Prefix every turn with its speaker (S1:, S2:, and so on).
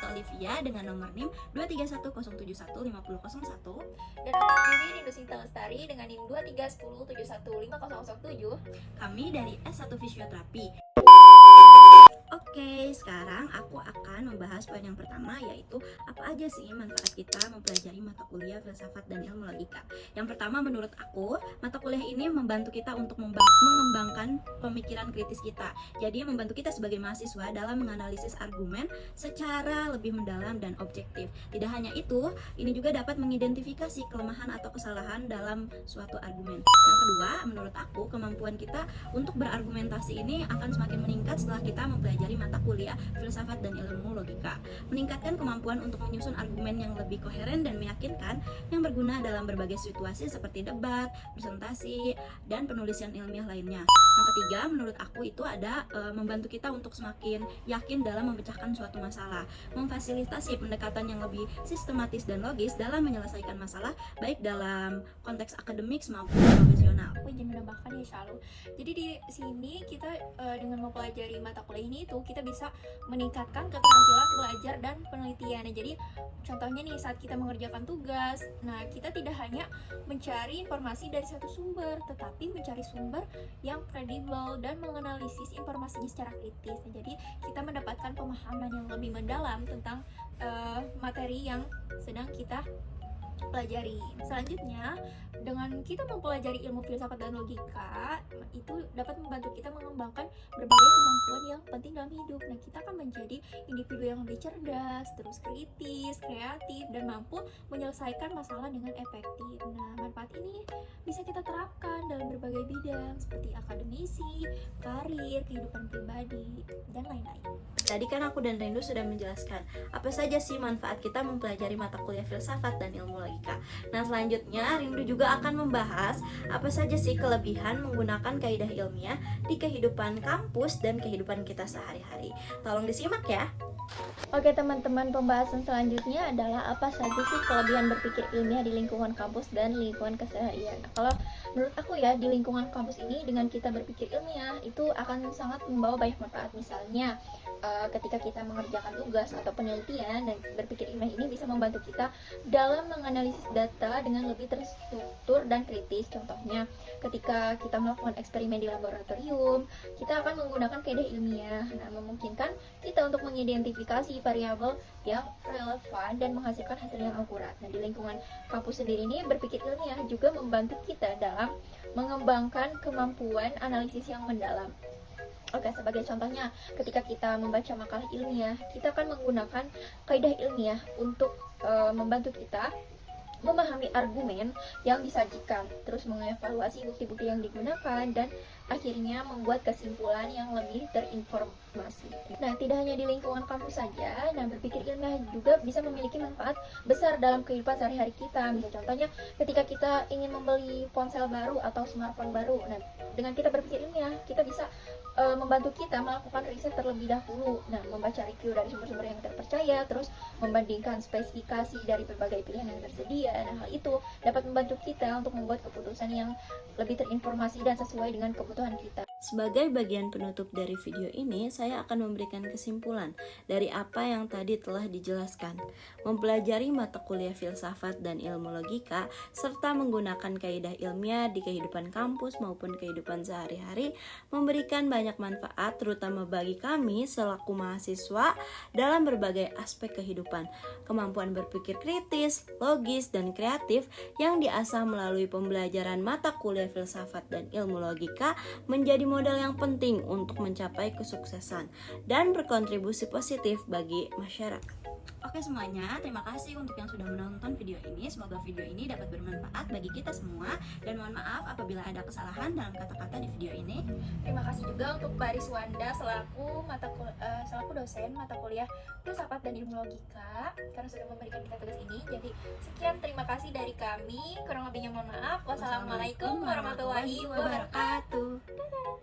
S1: Putu Olivia dengan nomor NIM 231071501.
S2: Dan aku sendiri Rindu Sinta Lestari dengan NIM 231071507.
S1: Kami dari S1 Fisioterapi. Oke, sekarang aku akan membahas poin yang pertama, yaitu apa aja sih manfaat kita mempelajari mata kuliah filsafat dan ilmu logika. Yang pertama, menurut aku, mata kuliah ini membantu kita untuk mengembangkan pemikiran kritis kita. Jadi membantu kita sebagai mahasiswa dalam menganalisis argumen secara lebih mendalam dan objektif. Tidak hanya itu, ini juga dapat mengidentifikasi kelemahan atau kesalahan dalam suatu argumen. Yang kedua, menurut aku, kemampuan kita untuk berargumentasi ini akan semakin meningkat setelah kita mempelajari mata kuliah filsafat dan ilmu logika. Meningkatkan kemampuan untuk menyusun argumen yang lebih koheren dan meyakinkan, yang berguna dalam berbagai situasi seperti debat, presentasi, dan penulisan ilmiah lainnya. Yang ketiga, menurut aku itu ada membantu kita untuk semakin yakin dalam memecahkan suatu masalah, memfasilitasi pendekatan yang lebih sistematis dan logis dalam menyelesaikan masalah, baik dalam konteks akademik maupun profesional.
S2: Aku ingin menambahkan ya Shalom. Jadi di sini kita dengan mempelajari mata kuliah ini itu kita bisa meningkatkan keterampilan belajar dan penelitian. Nah, jadi contohnya nih saat kita mengerjakan tugas, nah kita tidak hanya mencari informasi dari satu sumber, tetapi mencari sumber yang kredibel dan menganalisis informasinya secara kritis. Nah, jadi kita mendapatkan pemahaman yang lebih mendalam tentang materi yang sedang kita pelajari. Selanjutnya, dengan kita mempelajari ilmu filsafat dan logika, itu dapat membantu kita mengembangkan berbagai kemampuan yang penting dalam hidup. Nah, kita akan menjadi individu yang lebih cerdas, terus kritis, kreatif, dan mampu menyelesaikan masalah dengan efektif. Nah, manfaat ini bisa kita terapkan dalam berbagai bidang seperti akademisi, karir, kehidupan pribadi, dan lain-lain.
S1: Tadi kan aku dan Rindu sudah menjelaskan apa saja sih manfaat kita mempelajari mata kuliah filsafat dan ilmu logika. Nah, selanjutnya Rindu juga akan membahas apa saja sih kelebihan menggunakan kaidah ilmiah di kehidupan kampus dan kehidupan kita sehari-hari. Tolong disimak ya.
S2: Oke teman-teman, pembahasan selanjutnya adalah apa saja sih kelebihan berpikir ilmiah di lingkungan kampus dan lingkungan keseharian. Nah, kalau menurut aku ya, di lingkungan kampus ini dengan kita berpikir ilmiah itu akan sangat membawa banyak manfaat. Misalnya ketika kita mengerjakan tugas atau penelitian, dan berpikir ilmiah ini bisa membantu kita dalam menganalisis data dengan lebih terstruktur dan kritis. Contohnya ketika kita melakukan eksperimen di laboratorium, kita akan menggunakan kaidah ilmiah. Nah, memungkinkan kita untuk mengidentifikasi variabel yang relevan dan menghasilkan hasil yang akurat. Nah, di lingkungan kampus sendiri ini berpikir ilmiah juga membantu kita dalam mengembangkan kemampuan analisis yang mendalam. Oke, sebagai contohnya, ketika kita membaca makalah ilmiah, kita akan menggunakan kaidah ilmiah untuk membantu kita memahami argumen yang disajikan, terus mengevaluasi bukti-bukti yang digunakan, dan akhirnya membuat kesimpulan yang lebih terinformasi. Nah, tidak hanya di lingkungan kampus saja, nah berpikir ilmiah juga bisa memiliki manfaat besar dalam kehidupan sehari-hari kita. Misalnya contohnya ketika kita ingin membeli ponsel baru atau smartphone baru, nah dengan kita berpikir ilmiah, kita bisa membantu kita melakukan riset terlebih dahulu. Nah, membaca review dari sumber-sumber yang terpercaya, terus membandingkan spesifikasi dari berbagai pilihan yang tersedia. Nah, hal itu dapat membantu kita untuk membuat keputusan yang lebih terinformasi dan sesuai dengan kebutuhan kita.
S1: Sebagai bagian penutup dari video ini, saya akan memberikan kesimpulan dari apa yang tadi telah dijelaskan. Mempelajari mata kuliah filsafat dan ilmu logika, serta menggunakan kaidah ilmiah di kehidupan kampus maupun kehidupan sehari-hari, memberikan banyak manfaat terutama bagi kami selaku mahasiswa dalam berbagai aspek kehidupan. Kemampuan berpikir kritis, logis, dan kreatif yang diasah melalui pembelajaran mata kuliah filsafat dan ilmu logika menjadi modal yang penting untuk mencapai kesuksesan dan berkontribusi positif bagi masyarakat. Oke semuanya, terima kasih untuk yang sudah menonton video ini. Semoga video ini dapat bermanfaat bagi kita semua, dan mohon maaf apabila ada kesalahan dalam kata-kata di video ini.
S2: Terima kasih juga untuk Mbak Riswanda selaku dosen mata kuliah filsafat dan ilmu logika karena sudah memberikan kita tugas ini. Jadi sekian, terima kasih dari kami. Kurang lebihnya mohon maaf. Wassalamualaikum warahmatullahi wabarakatuh. Dadah.